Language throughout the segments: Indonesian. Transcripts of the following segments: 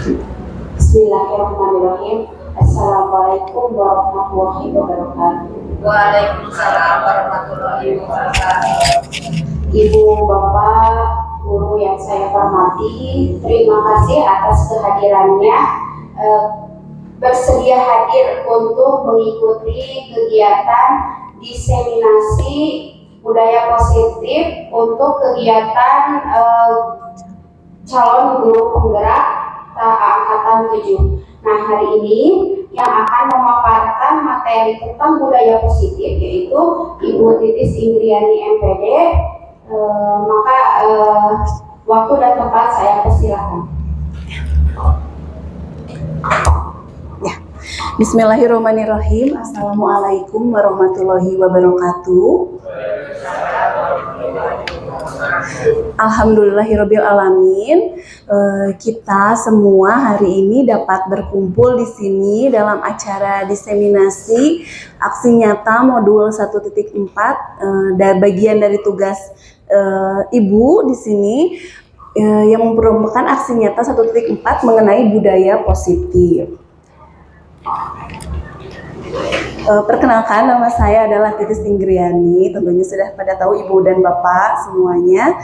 Bismillahirrahmanirrahim. Assalamualaikum warahmatullahi wabarakatuh. Waalaikumsalam warahmatullahi wabarakatuh. Ibu, Bapak, guru yang saya hormati, terima kasih atas kehadirannya. Bersedia hadir untuk mengikuti kegiatan diseminasi budaya positif untuk kegiatan calon guru penggerak angkatan 7. Nah, hari ini yang akan memaparkan materi tentang budaya positif yaitu Ibu Titis Indriani MPD. Maka waktu dan tempat saya persilahkan. Ya. Bismillahirrahmanirrahim. Assalamualaikum warahmatullahi wabarakatuh. Alhamdulillahirabbil alamin. Kita semua hari ini dapat berkumpul di sini dalam acara diseminasi aksi nyata modul 1.4 dan bagian dari tugas Ibu di sini yang merupakan aksi nyata 1.4 mengenai budaya positif. Perkenalkan, nama saya adalah Titis Indriani. Tentunya sudah pada tahu Ibu dan Bapak semuanya.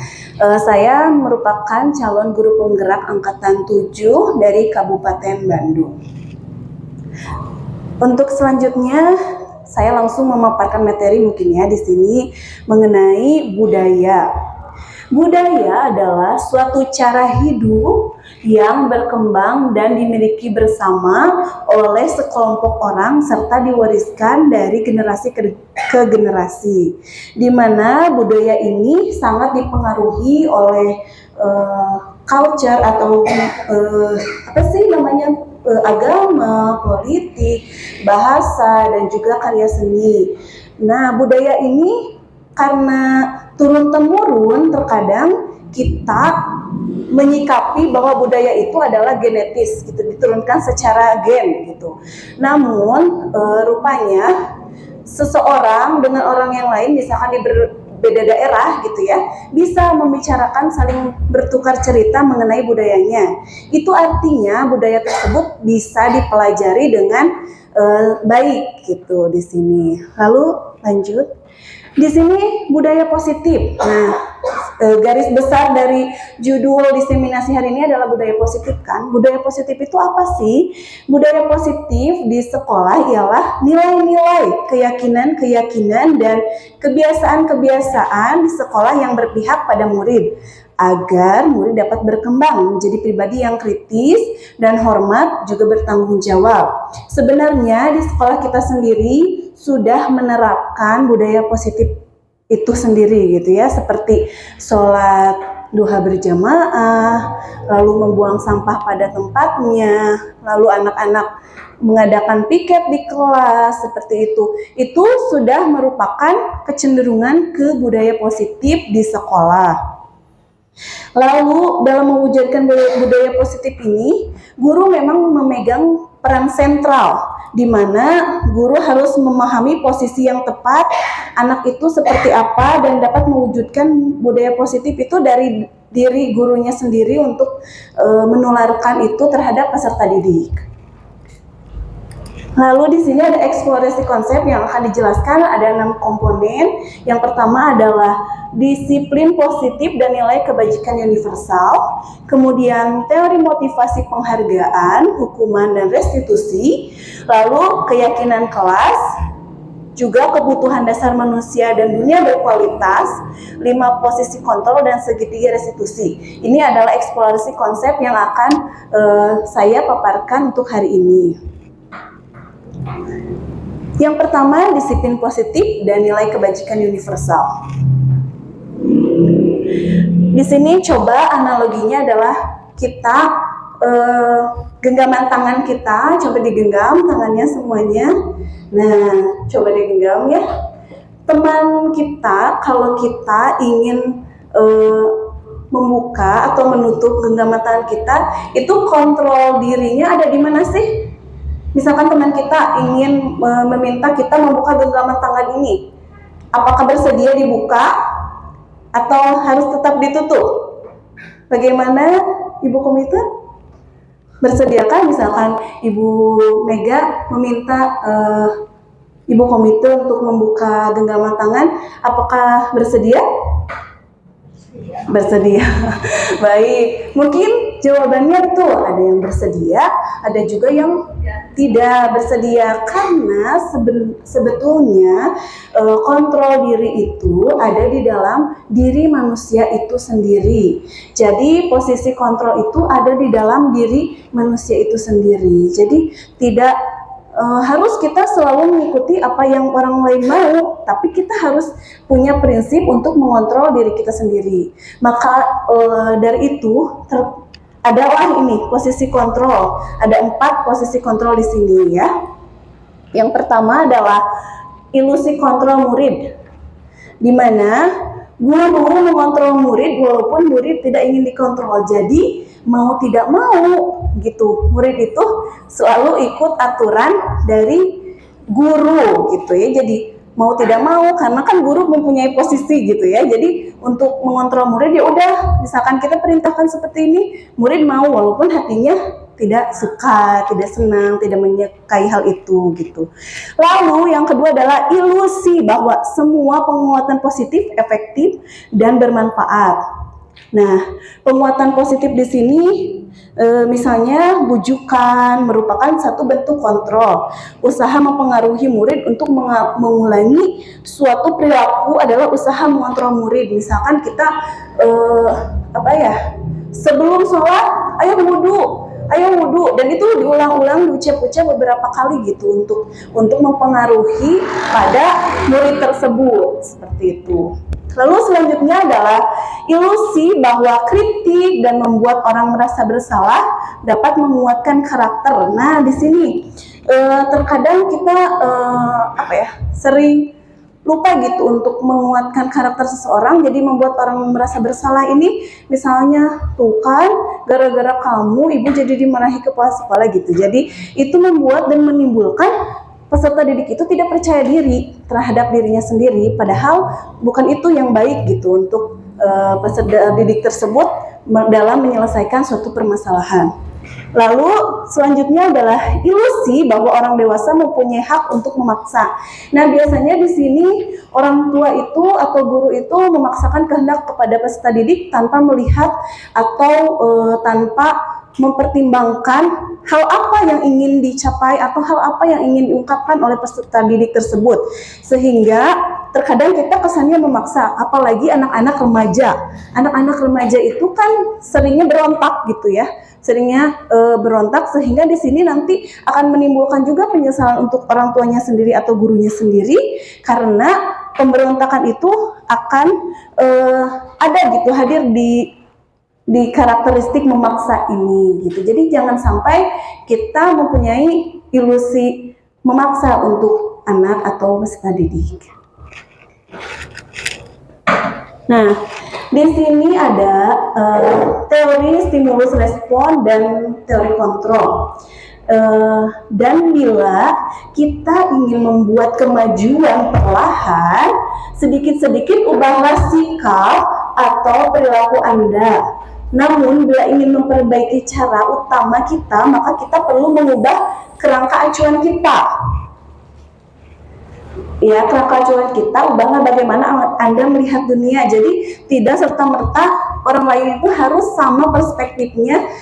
Saya merupakan calon guru penggerak angkatan 7 dari Kabupaten Bandung. Untuk selanjutnya, saya langsung memaparkan materi mungkin ya di sini mengenai budaya. Budaya adalah suatu cara hidup yang berkembang dan dimiliki bersama oleh sekelompok orang serta diwariskan dari generasi ke generasi, di mana budaya ini sangat dipengaruhi oleh culture atau agama, politik, bahasa, dan juga karya seni. Nah, budaya ini karena turun-temurun terkadang kita menyikapi bahwa budaya itu adalah genetis, gitu, diturunkan secara gen gitu. Namun rupanya seseorang dengan orang yang lain, misalkan di berbeda daerah gitu ya, bisa membicarakan, saling bertukar cerita mengenai budayanya. Itu artinya budaya tersebut bisa dipelajari dengan baik gitu di sini. Lalu lanjut. Di sini budaya positif. Nah, garis besar dari judul diseminasi hari ini adalah budaya positif kan. Budaya positif itu apa sih? Budaya positif di sekolah ialah nilai-nilai, keyakinan-keyakinan dan kebiasaan-kebiasaan di sekolah yang berpihak pada murid agar murid dapat berkembang menjadi pribadi yang kritis dan hormat, juga bertanggung jawab. Sebenarnya di sekolah kita sendiri sudah menerapkan budaya positif itu sendiri gitu ya, seperti sholat duha berjamaah, lalu membuang sampah pada tempatnya, lalu anak-anak mengadakan piket di kelas seperti itu. Itu sudah merupakan kecenderungan ke budaya positif di sekolah. Lalu dalam mewujudkan budaya positif ini, guru memang memegang peran sentral, di mana guru harus memahami posisi yang tepat anak itu seperti apa dan dapat mewujudkan budaya positif itu dari diri gurunya sendiri untuk menularkan itu terhadap peserta didik. Lalu di sini ada eksplorasi konsep yang akan dijelaskan, ada 6 komponen. Yang pertama adalah disiplin positif dan nilai kebajikan universal. Kemudian teori motivasi penghargaan, hukuman dan restitusi. Lalu keyakinan kelas, juga kebutuhan dasar manusia dan dunia berkualitas, 5 posisi kontrol dan segitiga restitusi. Ini adalah eksplorasi konsep yang akan saya paparkan untuk hari ini. Yang pertama, disiplin positif dan nilai kebajikan universal. Di sini coba analoginya adalah kita genggaman tangan kita, coba digenggam tangannya semuanya. Nah, coba digenggam ya. Teman kita, kalau kita ingin membuka atau menutup genggaman tangan kita, itu kontrol dirinya ada di mana sih? Misalkan teman kita ingin meminta kita membuka genggaman tangan ini, apakah bersedia dibuka atau harus tetap ditutup? Bagaimana Ibu Komite? Bersediakah misalkan Ibu Mega meminta Ibu komite untuk membuka genggaman tangan, apakah bersedia? Bersedia. Baik, mungkin jawabannya tuh ada yang bersedia, ada juga yang tidak bersedia karena sebetulnya kontrol diri itu ada di dalam diri manusia itu sendiri. Jadi posisi kontrol itu ada di dalam diri manusia itu sendiri. Jadi tidak harus kita selalu mengikuti apa yang orang lain mau, tapi kita harus punya prinsip untuk mengontrol diri kita sendiri. Maka dari itu adalah ini posisi kontrol. Ada 4 posisi kontrol di sini ya. Yang pertama adalah ilusi kontrol murid, di mana guru mengontrol murid walaupun murid tidak ingin dikontrol. Jadi mau tidak mau gitu, murid itu selalu ikut aturan dari guru gitu ya. Jadi mau tidak mau, karena kan guru mempunyai posisi gitu ya. Jadi untuk mengontrol murid ya udah, misalkan kita perintahkan seperti ini, murid mau walaupun hatinya tidak suka, tidak senang, tidak menyukai hal itu gitu. Lalu yang kedua adalah ilusi bahwa semua penguatan positif efektif dan bermanfaat. Nah, penguatan positif di sini misalnya bujukan merupakan satu bentuk kontrol. Usaha mempengaruhi murid untuk mengulangi suatu perilaku adalah usaha mengontrol murid. Misalkan kita sebelum sholat ayo wudhu, dan itu diulang-ulang, diucap-ucap beberapa kali gitu untuk mempengaruhi pada murid tersebut, seperti itu. Lalu selanjutnya adalah ilusi bahwa kritik dan membuat orang merasa bersalah dapat menguatkan karakter. Nah, di sini terkadang kita sering lupa gitu untuk menguatkan karakter seseorang, jadi membuat orang merasa bersalah ini, misalnya tuh kan gara-gara kamu ibu jadi dimarahi kepala sekolah gitu. Jadi itu membuat dan menimbulkan peserta didik itu tidak percaya diri terhadap dirinya sendiri, padahal bukan itu yang baik gitu untuk peserta didik tersebut dalam menyelesaikan suatu permasalahan. Lalu selanjutnya adalah ilusi bahwa orang dewasa mempunyai hak untuk memaksa. Nah, biasanya di sini orang tua itu atau guru itu memaksakan kehendak kepada peserta didik tanpa melihat atau tanpa mempertimbangkan hal apa yang ingin dicapai atau hal apa yang ingin diungkapkan oleh peserta didik tersebut, sehingga terkadang kita kesannya memaksa, apalagi anak-anak remaja. Anak-anak remaja itu kan seringnya berontak gitu ya, berontak, sehingga di sini nanti akan menimbulkan juga penyesalan untuk orang tuanya sendiri atau gurunya sendiri, karena pemberontakan itu akan ada gitu, hadir di karakteristik memaksa ini gitu. Jadi jangan sampai kita mempunyai ilusi memaksa untuk anak atau peserta didik. Nah, di sini ada teori stimulus respon dan teori kontrol. Dan bila kita ingin membuat kemajuan perlahan, sedikit-sedikit ubahlah sikap atau perilaku Anda. Namun bila ingin memperbaiki cara utama kita, maka kita perlu mengubah kerangka acuan kita. Ya, kerangka acuan kita, ubahlah bagaimana Anda melihat dunia. Jadi tidak serta-merta orang lain itu harus sama perspektifnya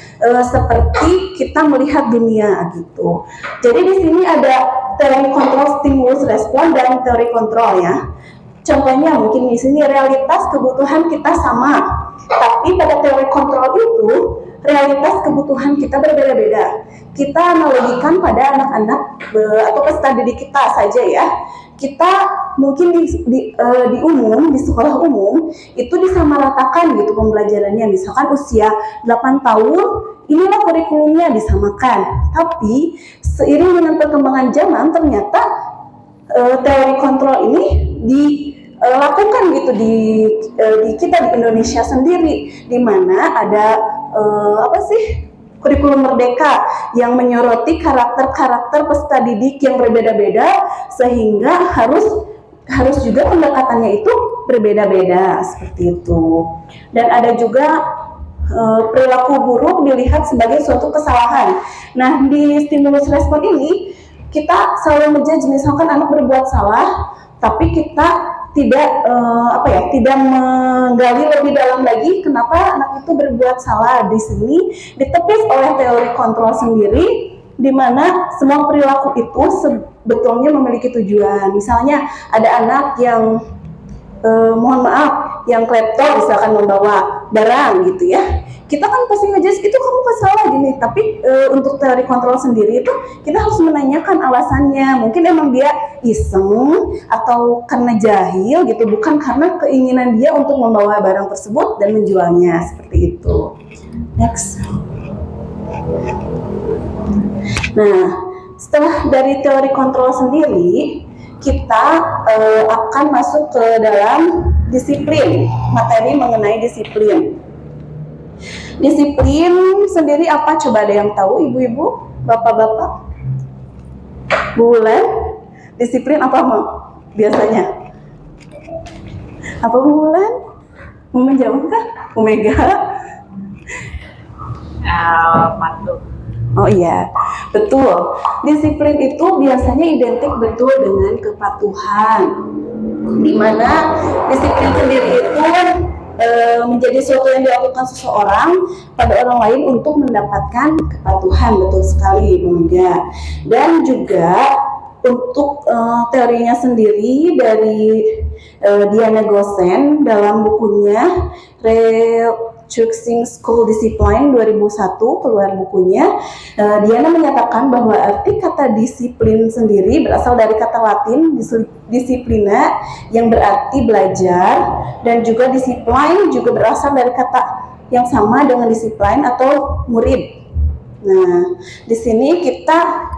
seperti kita melihat dunia gitu. Jadi di sini ada teori kontrol stimulus respon dan teori kontrol ya. Contohnya mungkin di sini realitas kebutuhan kita sama, tapi pada teori kontrol itu realitas kebutuhan kita berbeda-beda. Kita analogikan pada anak-anak atau peserta didik kita saja ya. Kita mungkin di sekolah umum itu disamaratakan gitu pembelajarannya. Misalkan usia 8 tahun, inilah kurikulumnya disamakan. Tapi seiring dengan perkembangan zaman ternyata teori kontrol ini dilakukan gitu di kita di Indonesia sendiri, di mana ada kurikulum merdeka yang menyoroti karakter-karakter peserta didik yang berbeda-beda, sehingga harus juga pendekatannya itu berbeda-beda seperti itu. Dan ada juga perilaku buruk dilihat sebagai suatu kesalahan. Nah, di stimulus respon ini kita selalu menjudge, misalkan anak berbuat salah, tapi kita tidak menggali lebih dalam lagi kenapa anak itu berbuat salah. Di sini ditepis oleh teori kontrol sendiri, di mana semua perilaku itu sebetulnya memiliki tujuan. Misalnya ada anak yang mohon maaf, yang klepto misalkan membawa barang gitu ya, kita kan pasti ngejudge itu kamu salah gini. Tapi untuk teori kontrol sendiri itu kita harus menanyakan alasannya. Mungkin emang dia iseng atau karena jahil gitu, bukan karena keinginan dia untuk membawa barang tersebut dan menjualnya, seperti itu. Next. Nah, setelah dari teori kontrol sendiri, kita akan masuk ke dalam disiplin, materi mengenai disiplin. Disiplin sendiri apa? Coba ada yang tahu, ibu-ibu, bapak-bapak? Bu Wulan, disiplin apa biasanya? Apa Bu Wulan? Mau menjawab kah? Bu Mega? Patuh. Oh iya, betul. Disiplin itu biasanya identik betul dengan kepatuhan. Di mana disiplin sendiri itu menjadi sesuatu yang dilakukan seseorang pada orang lain untuk mendapatkan kepatuhan. Betul sekali, Bu Mega. Dan juga untuk teorinya sendiri dari Diana Gosen dalam bukunya Choosing School Discipline 2001, keluar bukunya, Diana menyatakan bahwa arti kata disiplin sendiri berasal dari kata Latin disciplina yang berarti belajar, dan juga disiplin juga berasal dari kata yang sama dengan disiplin atau murid. Nah, di sini kita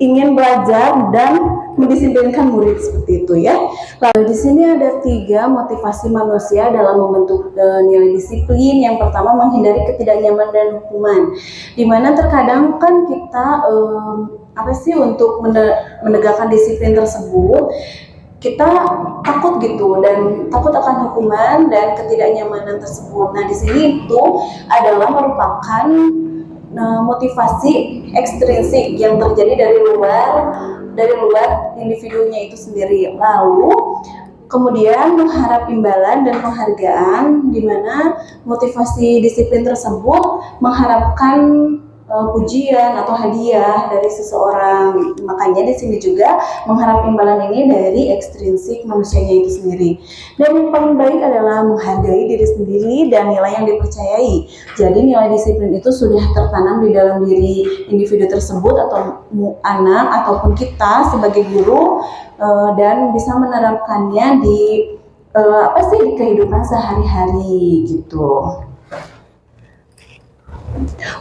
ingin belajar dan mendisiplinkan murid, seperti itu ya. Lalu di sini ada 3 motivasi manusia dalam membentuk nilai disiplin. Yang pertama, menghindari ketidaknyamanan dan hukuman. Dimana terkadang kan kita untuk menegakkan disiplin tersebut kita takut gitu, dan takut akan hukuman dan ketidaknyamanan tersebut. Nah, di sini itu adalah merupakan motivasi ekstrinsik yang terjadi dari luar individunya itu sendiri. Lalu kemudian mengharap imbalan dan penghargaan, di mana motivasi disiplin tersebut mengharapkan pujian atau hadiah dari seseorang. Makanya di sini juga mengharap imbalan ini dari ekstrinsik manusianya itu sendiri. Dan yang paling baik adalah menghargai diri sendiri dan nilai yang dipercayai. Jadi nilai disiplin itu sudah tertanam di dalam diri individu tersebut atau anak ataupun kita sebagai guru, dan bisa menerapkannya di di kehidupan sehari-hari gitu.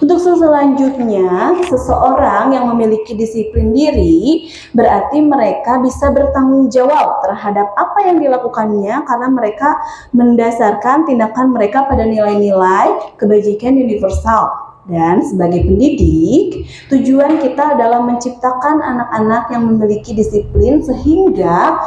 Untuk selanjutnya, seseorang yang memiliki disiplin diri berarti mereka bisa bertanggung jawab terhadap apa yang dilakukannya, karena mereka mendasarkan tindakan mereka pada nilai-nilai kebajikan universal. Dan sebagai pendidik, tujuan kita adalah menciptakan anak-anak yang memiliki disiplin sehingga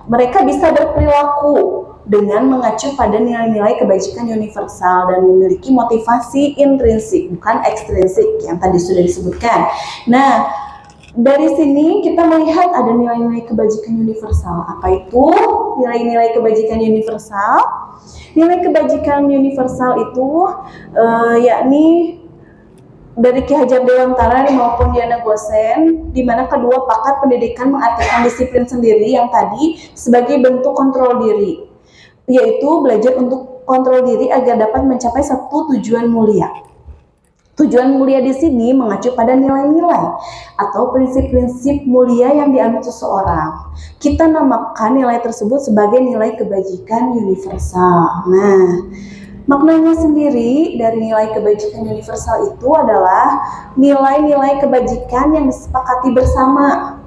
mereka bisa berperilaku dengan mengacu pada nilai-nilai kebajikan universal dan memiliki motivasi intrinsik, bukan ekstrinsik yang tadi sudah disebutkan. Nah, dari sini kita melihat ada nilai-nilai kebajikan universal. Apa itu nilai-nilai kebajikan universal? Nilai kebajikan universal itu yakni dari Ki Hajar Dewantara maupun Diana Gosen, di mana kedua pakar pendidikan mengartikan disiplin sendiri yang tadi sebagai bentuk kontrol diri, yaitu belajar untuk kontrol diri agar dapat mencapai satu tujuan mulia. Tujuan mulia di sini mengacu pada nilai-nilai atau prinsip-prinsip mulia yang diambil seseorang. Kita namakan nilai tersebut sebagai nilai kebajikan universal. Nah, maknanya sendiri dari nilai kebajikan universal itu adalah nilai-nilai kebajikan yang disepakati bersama,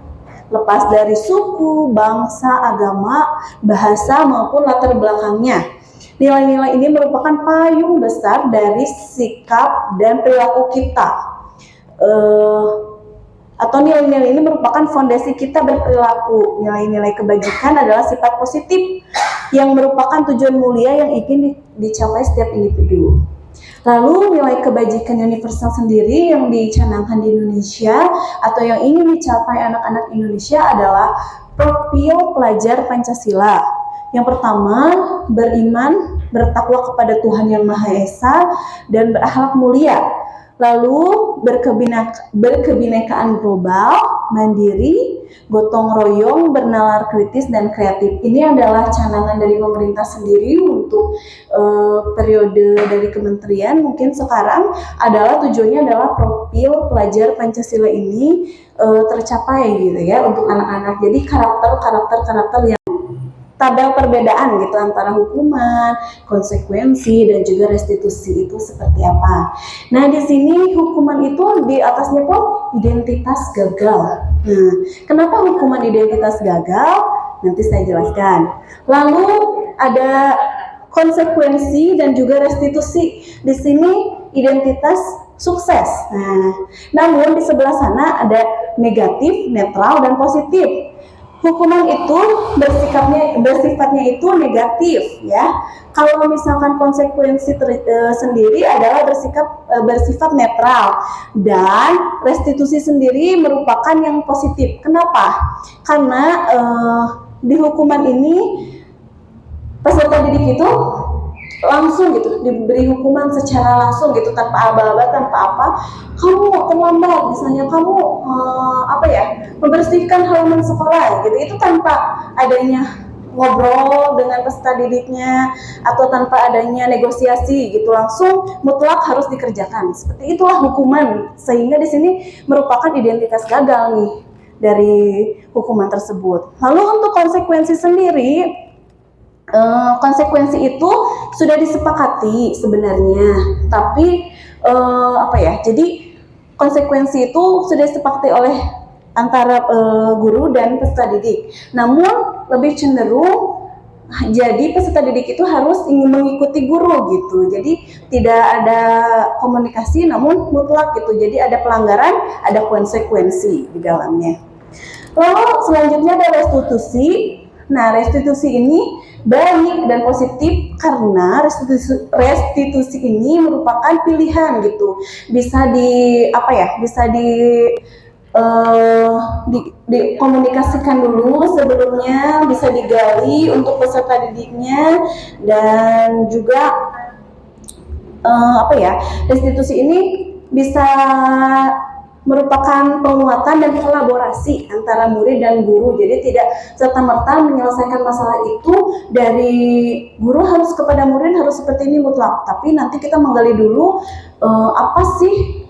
lepas dari suku, bangsa, agama, bahasa, maupun latar belakangnya. Nilai-nilai ini merupakan payung besar dari sikap dan perilaku kita. Atau nilai-nilai ini merupakan fondasi kita berperilaku. Nilai-nilai kebajikan adalah sifat positif yang merupakan tujuan mulia yang ingin dicapai setiap individu. Lalu nilai kebajikan universal sendiri yang dicanangkan di Indonesia atau yang ingin dicapai anak-anak Indonesia adalah profil pelajar Pancasila. Yang pertama, beriman, bertakwa kepada Tuhan Yang Maha Esa, dan berakhlak mulia. Lalu berkebinekaan global, mandiri, gotong royong, bernalar kritis, dan kreatif. Ini adalah canangan dari pemerintah sendiri untuk periode dari kementerian. Mungkin sekarang adalah tujuannya adalah profil pelajar Pancasila ini tercapai gitu ya untuk anak-anak. Jadi karakter yang tabel perbedaan gitu antara hukuman, konsekuensi, dan juga restitusi itu seperti apa. Nah, di sini hukuman itu di atasnya pun identitas gagal. Nah, kenapa hukuman identitas gagal? Nanti saya jelaskan. Lalu ada konsekuensi dan juga restitusi. Di sini identitas sukses. Nah, namun di sebelah sana ada negatif, netral, dan positif. Hukuman itu bersifatnya itu negatif ya. Kalau misalkan konsekuensi sendiri adalah bersifat netral, dan restitusi sendiri merupakan yang positif. Kenapa? Karena di hukuman ini peserta didik itu langsung gitu diberi hukuman secara langsung gitu, tanpa aba-aba, tanpa apa, kamu terlambat misalnya, kamu membersihkan halaman sekolah gitu, itu tanpa adanya ngobrol dengan peserta didiknya atau tanpa adanya negosiasi gitu, langsung mutlak harus dikerjakan. Seperti itulah hukuman, sehingga di sini merupakan identitas gagal nih dari hukuman tersebut. Lalu untuk konsekuensi sendiri, konsekuensi itu sudah disepakati sebenarnya, tapi jadi konsekuensi itu sudah disepakati oleh antara guru dan peserta didik. Namun lebih cenderung jadi peserta didik itu harus ingin mengikuti guru gitu. Jadi tidak ada komunikasi, namun mutlak gitu. Jadi ada pelanggaran, ada konsekuensi di dalamnya. Lalu selanjutnya ada restitusi. Nah, restitusi ini baik dan positif karena restitusi ini merupakan pilihan gitu. Bisa dikomunikasikan dulu sebelumnya, bisa digali untuk peserta didiknya, dan juga restitusi ini bisa merupakan penguatan dan kolaborasi antara murid dan guru. Jadi tidak serta-merta menyelesaikan masalah itu dari guru harus kepada murid harus seperti ini mutlak, tapi nanti kita menggali dulu apa sih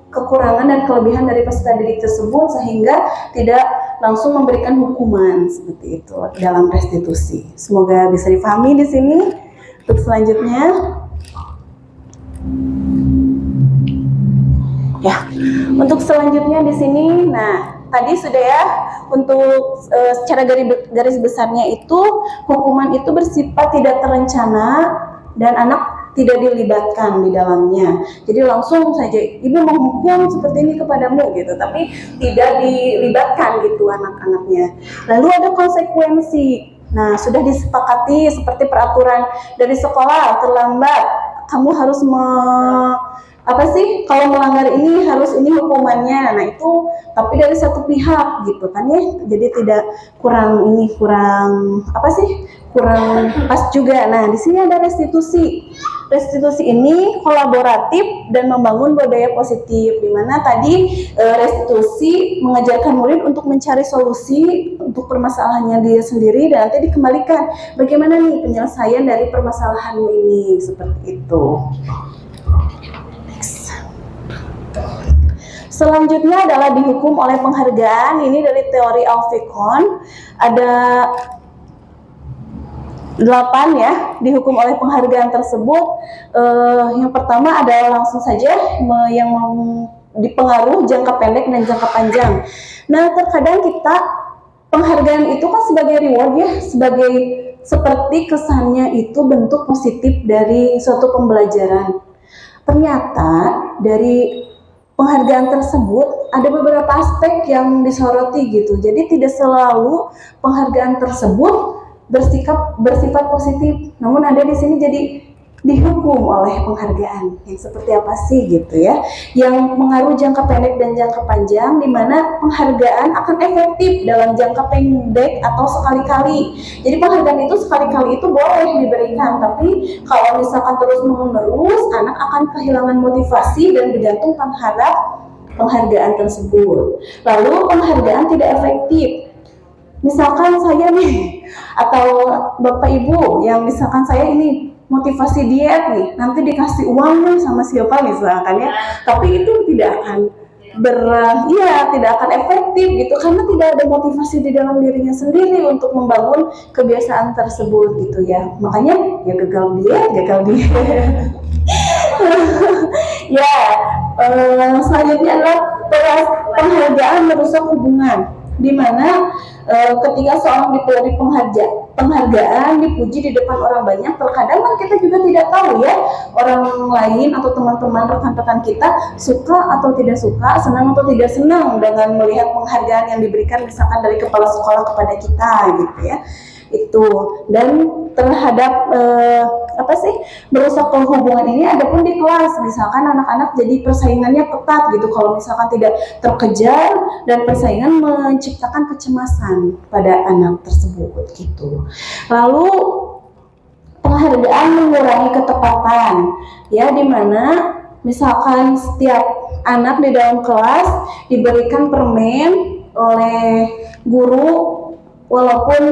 kekurangan dan kelebihan dari peserta didik tersebut, sehingga tidak langsung memberikan hukuman seperti itu dalam restitusi. Semoga bisa dipahami di sini. Untuk selanjutnya, ya, untuk selanjutnya di sini, nah tadi sudah ya, untuk secara garis besarnya itu hukuman itu bersifat tidak terencana dan anak tidak dilibatkan di dalamnya. Jadi langsung saja ibu menghukum seperti ini kepadamu gitu, tapi tidak dilibatkan gitu anak-anaknya. Lalu ada konsekuensi. Nah, sudah disepakati seperti peraturan dari sekolah, terlambat kamu harus kalau melanggar ini harus ini hukumannya. Nah itu tapi dari satu pihak gitu kan ya, jadi tidak kurang pas juga. Nah di sini ada restitusi. Restitusi ini kolaboratif dan membangun budaya positif, di mana tadi restitusi mengajarkan murid untuk mencari solusi untuk permasalahannya dia sendiri, dan nanti dikembalikan bagaimana nih penyelesaian dari permasalahan ini, seperti itu. Selanjutnya adalah dihukum oleh penghargaan. Ini dari teori Alfecon. Ada 8 ya, dihukum oleh penghargaan tersebut. Yang pertama adalah langsung saja yang dipengaruhi jangka pendek dan jangka panjang. Nah, terkadang kita penghargaan itu kan sebagai reward ya, seperti kesannya itu bentuk positif dari suatu pembelajaran. Ternyata dari penghargaan tersebut ada beberapa aspek yang disoroti gitu. Jadi tidak selalu penghargaan tersebut bersifat positif. Namun ada di sini jadi dihukum oleh penghargaan. Yang seperti apa sih gitu ya? Yang mengaruh jangka pendek dan jangka panjang, di mana penghargaan akan efektif dalam jangka pendek atau sekali-kali. Jadi penghargaan itu sekali-kali itu boleh diberikan, tapi kalau misalkan terus-menerus, anak akan kehilangan motivasi dan bergantung terhadap penghargaan tersebut. Lalu penghargaan tidak efektif. Misalkan saya nih, atau Bapak Ibu yang misalkan saya ini motivasi diet nih, nanti dikasih uang nih sama siapa misalkan ya, tapi itu tidak akan tidak akan efektif gitu, karena tidak ada motivasi di dalam dirinya sendiri untuk membangun kebiasaan tersebut gitu ya. Makanya ya gagal diet. Ya, selanjutnya adalah penghargaan merusak hubungan, di mana ketika seorang diberi penghargaan, dipuji di depan orang banyak, terkadang kan kita juga tidak tahu ya orang lain atau teman-teman rekan-rekan kita suka atau tidak suka, senang atau tidak senang dengan melihat penghargaan yang diberikan misalkan dari kepala sekolah kepada kita gitu ya. Itu, dan terhadap merusak hubungan ini ada pun di kelas, misalkan anak-anak jadi persaingannya ketat gitu, kalau misalkan tidak terkejar, dan persaingan menciptakan kecemasan pada anak tersebut gitu. Lalu penghargaan mengurangi ketepatan ya, dimana misalkan setiap anak di dalam kelas diberikan permen oleh guru, walaupun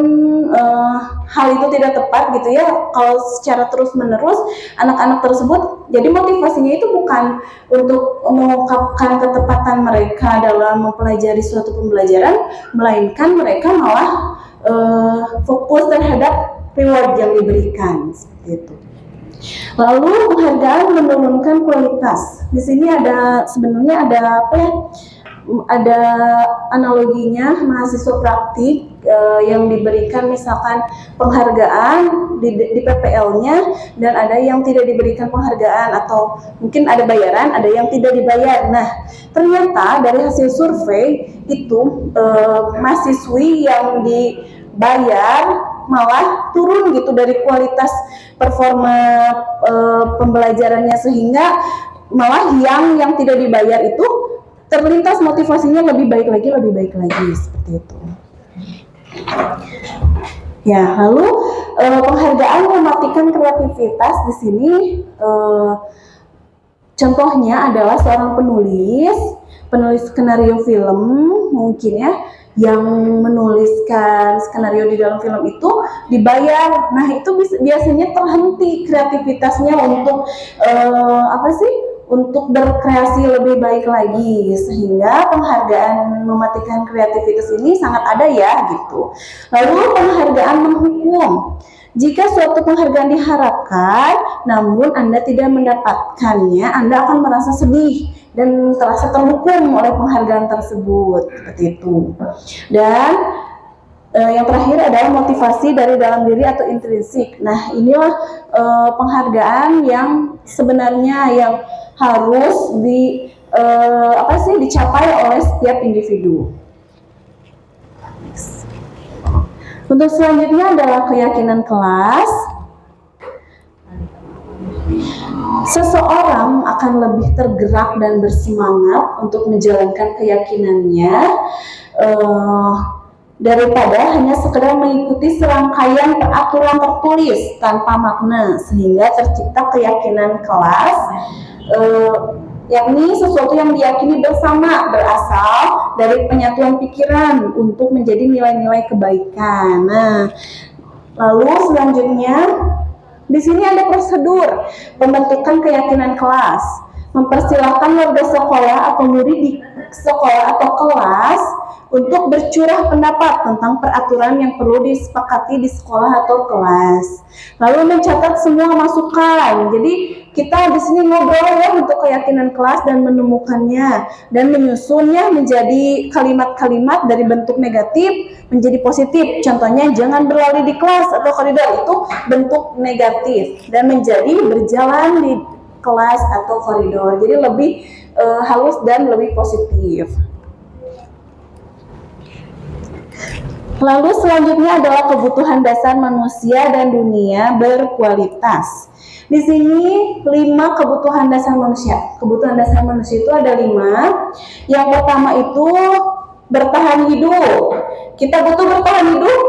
hal itu tidak tepat gitu ya, kalau secara terus-menerus anak-anak tersebut jadi motivasinya itu bukan untuk mengungkapkan ketepatan mereka dalam mempelajari suatu pembelajaran, melainkan mereka malah fokus terhadap reward yang diberikan seperti itu. Lalu penghargaan menurunkan kualitas. Di sini sebenarnya ada analoginya mahasiswa praktik yang diberikan misalkan penghargaan di PPL-nya, dan ada yang tidak diberikan penghargaan, atau mungkin ada bayaran, ada yang tidak dibayar. Nah, ternyata dari hasil survei itu mahasiswi yang dibayar malah turun gitu dari kualitas performa pembelajarannya, sehingga malah yang tidak dibayar itu terlintas motivasinya lebih baik lagi seperti itu. Ya, lalu penghargaan mematikan kreativitas di sini. Contohnya adalah seorang penulis skenario film mungkin ya, yang menuliskan skenario di dalam film itu dibayar. Nah, itu biasanya terhenti kreativitasnya untuk untuk berkreasi lebih baik lagi, sehingga penghargaan mematikan kreativitas ini sangat ada ya gitu. Lalu penghargaan menghukum. Jika suatu penghargaan diharapkan namun Anda tidak mendapatkannya, Anda akan merasa sedih dan terasa terhukum oleh penghargaan tersebut, seperti itu. Dan yang terakhir adalah motivasi dari dalam diri atau intrinsik. Nah, inilah penghargaan yang sebenarnya yang harus dicapai oleh setiap individu. Untuk selanjutnya adalah keyakinan kelas. Seseorang akan lebih tergerak dan bersemangat untuk menjalankan keyakinannya daripada hanya sekedar mengikuti serangkaian peraturan tertulis tanpa makna, sehingga tercipta keyakinan kelas, yakni sesuatu yang diyakini bersama, berasal dari penyatuan pikiran untuk menjadi nilai-nilai kebaikan. Nah, lalu selanjutnya di sini ada prosedur pembentukan keyakinan kelas. Mempersilahkan warga sekolah atau murid di sekolah atau kelas untuk bercurah pendapat tentang peraturan yang perlu disepakati di sekolah atau kelas. Lalu mencatat semua masukan. Jadi kita di sini ngobrol ya untuk keyakinan kelas dan menemukannya dan menyusunnya menjadi kalimat-kalimat dari bentuk negatif menjadi positif. Contohnya, jangan berlari di kelas atau koridor, itu bentuk negatif, dan menjadi berjalan di kelas atau koridor. Jadi lebih halus dan lebih positif. Lalu selanjutnya adalah kebutuhan dasar manusia dan dunia berkualitas. Di sini 5 kebutuhan dasar manusia. Kebutuhan dasar manusia itu ada 5. Yang pertama itu bertahan hidup. Kita butuh bertahan hidup?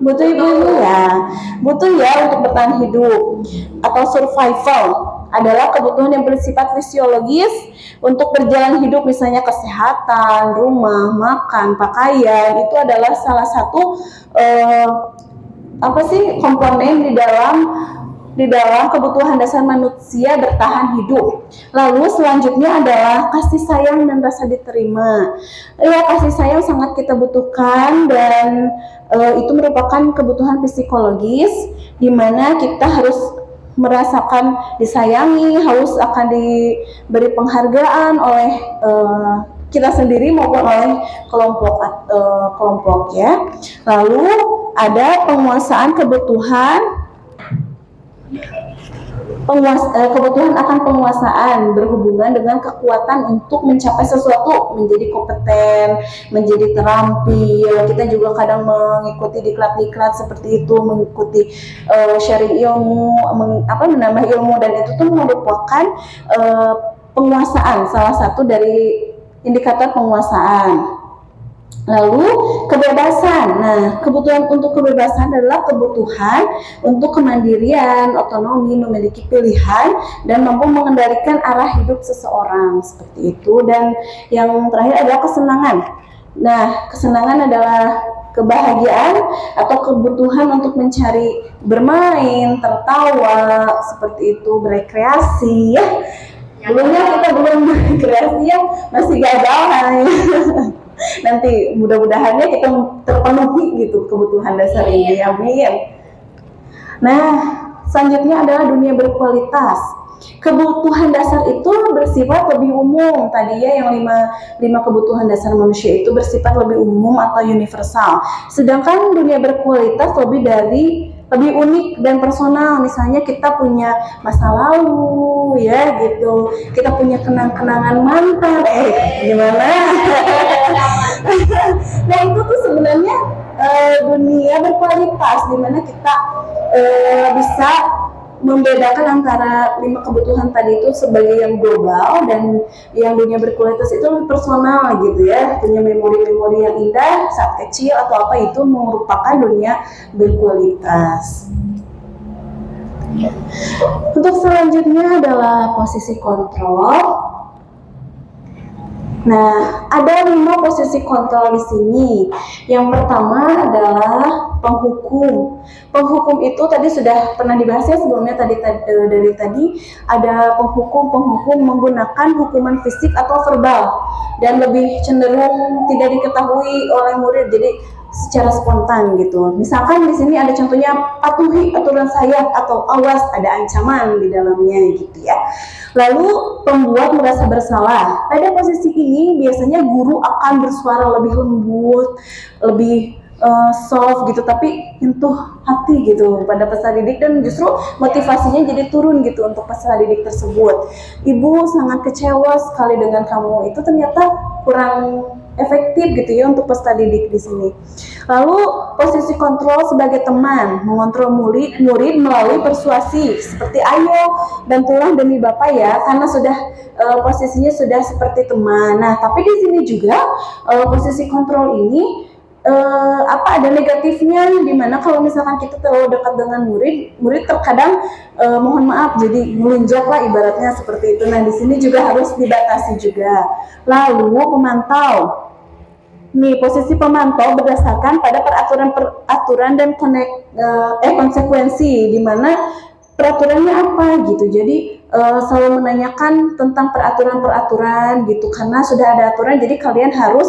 Butuh ibu ya. Butuh ya untuk bertahan hidup. Atau survival adalah kebutuhan yang bersifat fisiologis untuk berjalan hidup, misalnya kesehatan, rumah, makan, pakaian. Itu adalah salah satu komponen di dalam kebutuhan dasar manusia bertahan hidup. Lalu selanjutnya adalah kasih sayang dan rasa diterima. Ya, kasih sayang sangat kita butuhkan dan itu merupakan kebutuhan psikologis di mana kita harus merasakan disayangi, harus akan diberi penghargaan oleh kita sendiri maupun oleh kelompok ya. Lalu ada kebutuhan akan penguasaan berhubungan dengan kekuatan untuk mencapai sesuatu, menjadi kompeten, menjadi terampil. Kita juga kadang mengikuti diklat-diklat seperti itu, mengikuti sharing ilmu, menambah ilmu, dan itu tuh merupakan penguasaan, salah satu dari indikator penguasaan. Lalu kebebasan. Nah, kebutuhan untuk kebebasan adalah kebutuhan untuk kemandirian, otonomi, memiliki pilihan dan mampu mengendalikan arah hidup seseorang, seperti itu. Dan yang terakhir adalah kesenangan. Nah, kesenangan adalah kebahagiaan atau kebutuhan untuk mencari bermain, tertawa, seperti itu, berekreasi ya. Dulunya kita belum berekreasi ya, masih gagal nanti mudah-mudahannya kita terpenuhi gitu kebutuhan dasar ini, amin. Nah, selanjutnya adalah dunia berkualitas. Kebutuhan dasar itu bersifat lebih umum. Tadi ya yang 5 kebutuhan dasar manusia itu bersifat lebih umum atau universal. Sedangkan dunia berkualitas lebih unik dan personal. Misalnya kita punya masa lalu ya gitu. Kita punya kenang-kenangan mantan. Gimana? Nah, itu tuh sebenarnya dunia berkualitas di mana kita bisa membedakan antara 5 kebutuhan tadi itu sebagai yang global dan yang dunia berkualitas itu lebih personal gitu ya, punya memori-memori yang indah saat kecil atau apa, itu merupakan dunia berkualitas. Untuk selanjutnya adalah posisi kontrol. Nah, ada 5 posisi kontrol di sini. Yang pertama adalah penghukum. Penghukum itu tadi sudah pernah dibahas ya sebelumnya, dari tadi ada penghukum menggunakan hukuman fisik atau verbal dan lebih cenderung tidak diketahui oleh murid, jadi secara spontan gitu. Misalkan di sini ada contohnya, patuhi aturan saya atau awas ada ancaman di dalamnya gitu ya. Lalu pembuat merasa bersalah. Pada posisi ini biasanya guru akan bersuara lebih lembut, lebih soft gitu, tapi nyentuh hati gitu pada peserta didik, dan justru motivasinya jadi turun gitu untuk peserta didik tersebut. Ibu sangat kecewa sekali dengan kamu, itu ternyata kurang efektif gitu ya untuk peserta didik di sini. Lalu posisi kontrol sebagai teman, mengontrol murid melalui persuasi seperti ayo bantulah demi bapak ya, karena sudah posisinya sudah seperti teman. Nah, tapi di sini juga posisi kontrol ini ada negatifnya, dimana kalau misalkan kita terlalu dekat dengan murid terkadang mohon maaf jadi melunjak lah ibaratnya seperti itu. Nah, di sini juga harus dibatasi juga. Lalu pemantau. Nih, posisi pemantau berdasarkan pada peraturan dan konsekuensi, dimana peraturannya apa gitu. Jadi selalu menanyakan tentang peraturan gitu, karena sudah ada aturan, jadi kalian harus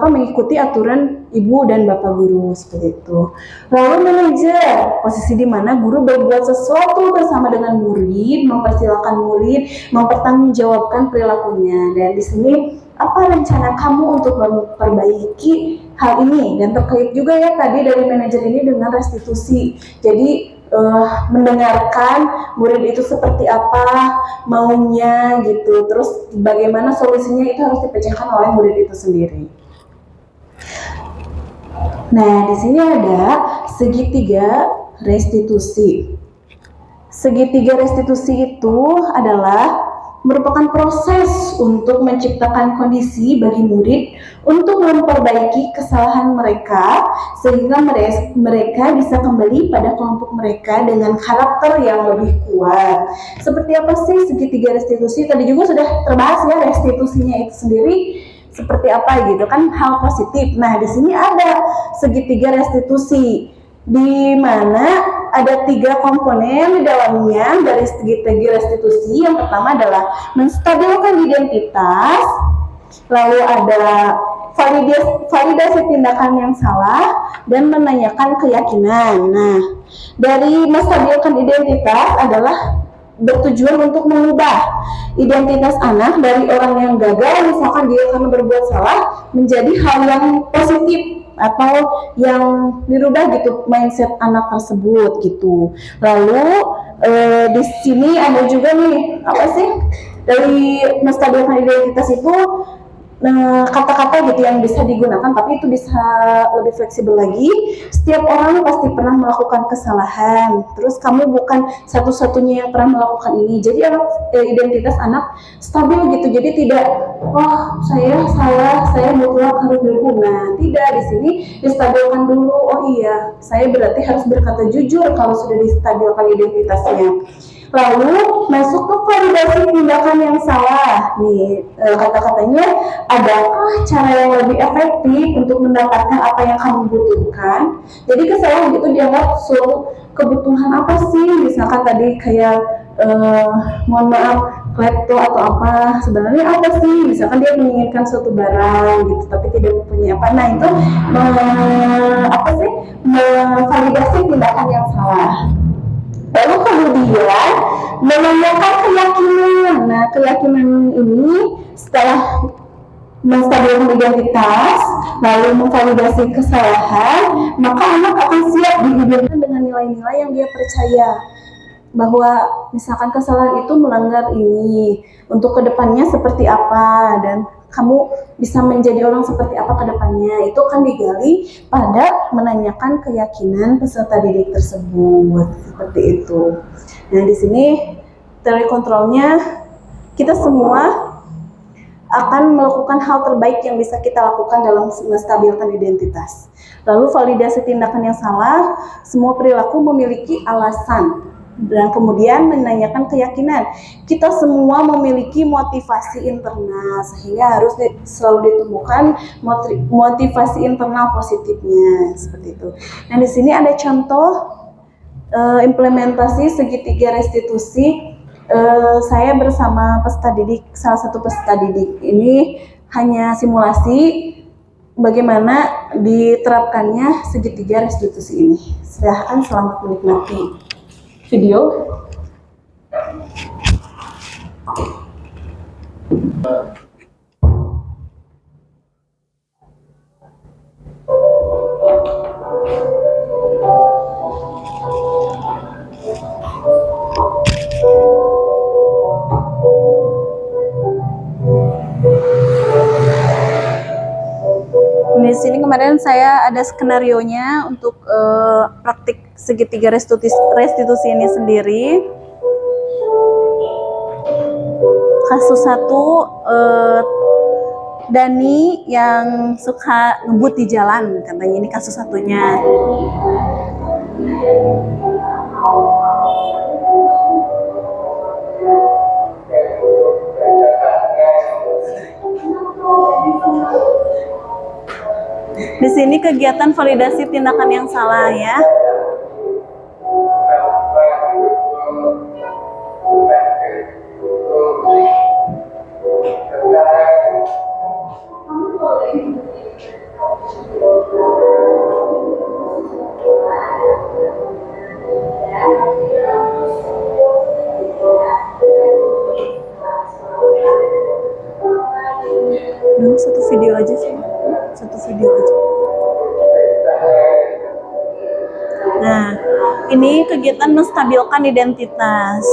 mengikuti aturan ibu dan bapak guru, seperti itu. Lalu manajer, posisi di mana guru berbuat sesuatu bersama dengan murid, mempersilahkan murid mempertanggungjawabkan perilakunya. Dan di sini apa rencana kamu untuk memperbaiki hal ini? Dan terkait juga ya tadi dari manajer ini dengan restitusi. Jadi mendengarkan murid itu seperti apa maunya gitu, terus bagaimana solusinya itu harus dipecahkan oleh murid itu sendiri. Nah, di sini ada segitiga restitusi. Segitiga restitusi itu adalah merupakan proses untuk menciptakan kondisi bagi murid untuk memperbaiki kesalahan mereka sehingga mereka bisa kembali pada kelompok mereka dengan karakter yang lebih kuat. Seperti apa sih segitiga restitusi? Tadi juga sudah terbahas ya, restitusinya itu sendiri seperti apa gitu kan, hal positif. Nah, di sini ada segitiga restitusi di mana ada 3 komponen di dalamnya dari segitiga restitusi. Yang pertama adalah menstabilkan identitas, lalu ada validasi tindakan yang salah, dan menanyakan keyakinan. Nah, dari menstabilkan identitas adalah bertujuan untuk mengubah identitas anak dari orang yang gagal, misalkan dia karena berbuat salah, menjadi hal yang positif atau yang dirubah gitu mindset anak tersebut gitu. Lalu di sini ada juga nih apa sih dari menstabilkan identitas itu kata-kata gitu yang bisa digunakan, tapi itu bisa lebih fleksibel lagi. Setiap orang pasti pernah melakukan kesalahan, terus kamu bukan satu-satunya yang pernah melakukan ini. Jadi identitas anak stabil gitu, jadi tidak saya salah, saya mutlak harus dihukum. Nah, tidak, di sini distabilkan dulu. Oh iya, saya berarti harus berkata jujur kalau sudah distabilkan identitasnya. Lalu masuk ke validasi tindakan yang salah. Nih kata-katanya, adakah cara yang lebih efektif untuk mendapatkan apa yang kamu butuhkan? Jadi kesalahan itu dianggap suatu kebutuhan apa sih? Misalkan tadi kayak mohon maaf klepto atau apa, sebenarnya apa sih? Misalkan dia menginginkan suatu barang gitu tapi tidak mempunyai apa. Nah, itu memvalidasi tindakan yang salah. Lalu kemudian menanyakan keyakinan. Nah, keyakinan ini setelah menstabilkan identitas, lalu memvalidasi kesalahan, maka anak akan siap dihidupkan dengan nilai-nilai yang dia percaya. Bahwa misalkan kesalahan itu melanggar ini, untuk kedepannya seperti apa, dan kamu bisa menjadi orang seperti apa ke depannya. Itu kan digali pada menanyakan keyakinan peserta didik tersebut. Seperti itu. Nah, di sini teori kontrolnya, kita semua akan melakukan hal terbaik yang bisa kita lakukan dalam menstabilkan identitas. Lalu validasi tindakan yang salah, semua perilaku memiliki alasan. Dan kemudian menanyakan keyakinan. Kita semua memiliki motivasi internal, sehingga harus selalu ditemukan motivasi internal positifnya, seperti itu. Nah, di sini ada contoh implementasi segitiga restitusi. Saya bersama peserta didik, salah satu peserta didik ini hanya simulasi bagaimana diterapkannya segitiga restitusi ini. Silahkan, selamat menikmati video. Di sini kemarin saya ada skenarionya untuk praktik segitiga restitusi ini sendiri. Kasus 1, Dani yang suka ngebut di jalan, katanya ini kasus satunya. Di sini kegiatan validasi tindakan yang salah ya. Satu video aja sih. Satu video aja. Nah, ini kegiatan menstabilkan identitas.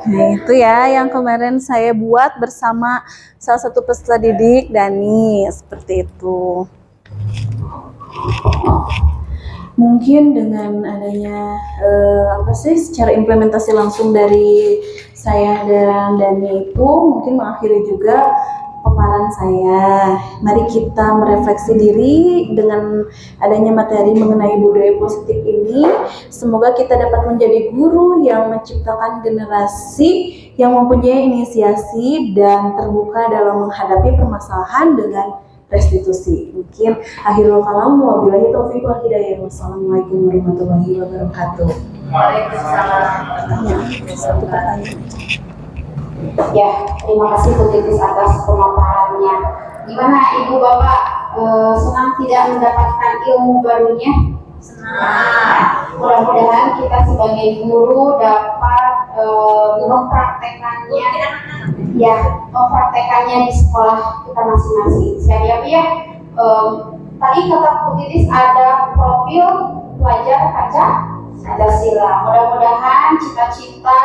Nah, itu ya yang kemarin saya buat bersama salah satu peserta didik, Dani, seperti itu. Mungkin dengan adanya secara implementasi langsung dari saya dan Dani itu mungkin mengakhiri juga paparan saya. Mari kita merefleksi diri dengan adanya materi mengenai budaya positif ini. Semoga kita dapat menjadi guru yang menciptakan generasi yang mempunyai inisiasi dan terbuka dalam menghadapi permasalahan dengan restitusi. Mungkin akhirul kalam, wabillahi taufiq wal hidayah. Wassalamualaikum warahmatullahi wabarakatuh. Waalaikumsalam. Ya, terima kasih Bu Titis atas pemaparannya. Gimana Ibu Bapak, senang tidak mendapatkan ilmu barunya? Senang. Mudah-mudahan kita sebagai guru dapat mempraktekannya, ya, mempraktekannya di sekolah kita masing-masing. Siap ya? Tadi kata Bu Titis ada profil pelajar Pancasila. Mudah-mudahan cita-cita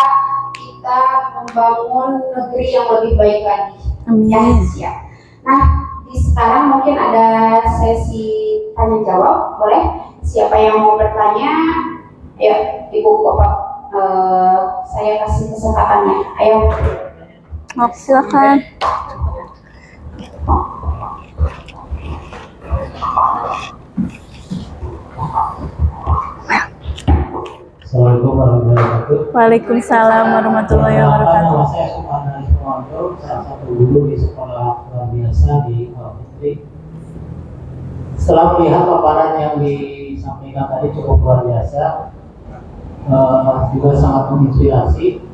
kita membangun negeri yang lebih baik lagi. Amin. Ya, siap. Nah, sekarang mungkin ada sesi tanya jawab, boleh? Siapa yang mau bertanya? Ayo, Ibu Bapak, saya kasih kesempatannya. Ayo. Silakan. Assalamualaikum warahmatullahi wabarakatuh. Waalaikumsalam warahmatullahi wabarakatuh. Nama saya Suparna Iswanto, salah satu guru di sekolah luar biasa di Putri. Setelah melihat paparan yang disampaikan tadi cukup luar biasa, juga sangat menginspirasi.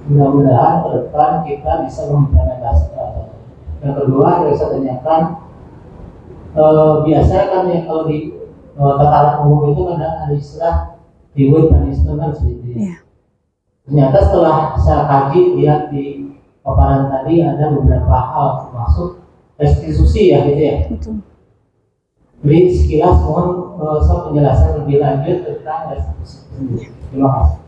Mudah-mudahan ke depan kita bisa mengimplementasikan. Yang kedua, yang saya tanyakan, biasanya kan ya kalau di tataran umum itu kan ada istilah reward punishment kan seperti itu. Iya. Ternyata setelah saya kaji lihat di paparan tadi ada beberapa hal termasuk restitusi ya gitu ya. Betul. Jadi sekilas mohon penjelasan lebih lanjut tentang restitusi. Terima kasih.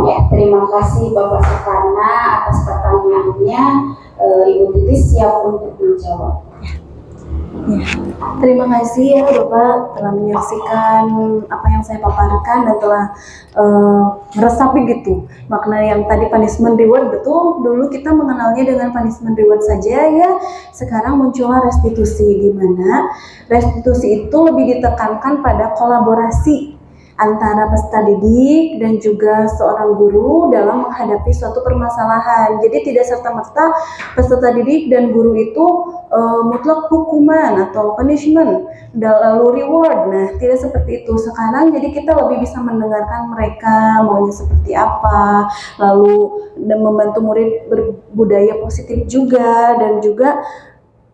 Ya, terima kasih Bapak Sukarna atas pertanyaannya. Ibu Titis siap untuk menjawab. Ya, terima kasih ya Bapak telah menyaksikan apa yang saya paparkan dan telah meresapi gitu makna yang tadi punishment reward. Betul, dulu kita mengenalnya dengan punishment reward saja ya. Sekarang muncullah restitusi, di mana restitusi itu lebih ditekankan pada kolaborasi antara peserta didik dan juga seorang guru dalam menghadapi suatu permasalahan. Jadi tidak serta-merta peserta didik dan guru itu mutlak hukuman atau punishment lalu reward. Nah, tidak seperti itu. Sekarang jadi kita lebih bisa mendengarkan mereka maunya seperti apa, lalu dan membantu murid berbudaya positif juga, dan juga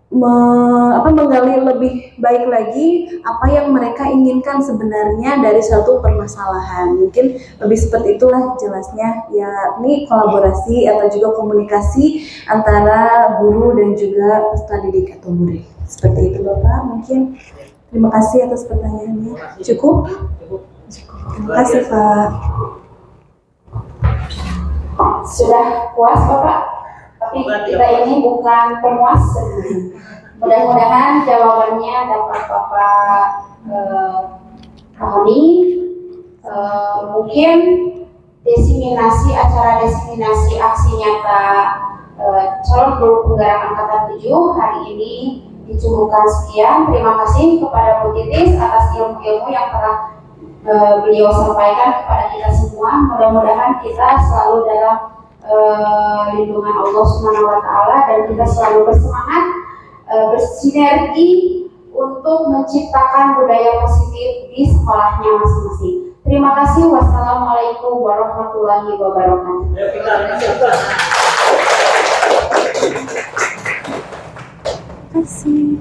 menggali lebih baik lagi apa yang mereka inginkan sebenarnya dari suatu permasalahan. Mungkin lebih seperti itulah jelasnya, yakni kolaborasi atau juga komunikasi antara guru dan juga peserta didik atau murid. Seperti itu Bapak, mungkin terima kasih atas pertanyaannya. Cukup? Terima kasih Pak. Sudah puas Bapak? Tapi kita ini bukan pemuas. Mudah-mudahan jawabannya dapat Bapak pahami. Mungkin acara desiminasi aksi nyata calon guru penggerak angkatan 7 hari ini dicukupkan sekian. Terima kasih kepada Bu Titis atas ilmu-ilmu yang telah beliau sampaikan kepada kita semua. Mudah-mudahan kita selalu dalam lindungan Allah Subhanahu wa Ta'ala, dan kita selalu bersemangat bersinergi untuk menciptakan budaya positif di sekolahnya masing-masing. Terima kasih. Wassalamualaikum warahmatullahi wabarakatuh. Terima kasih.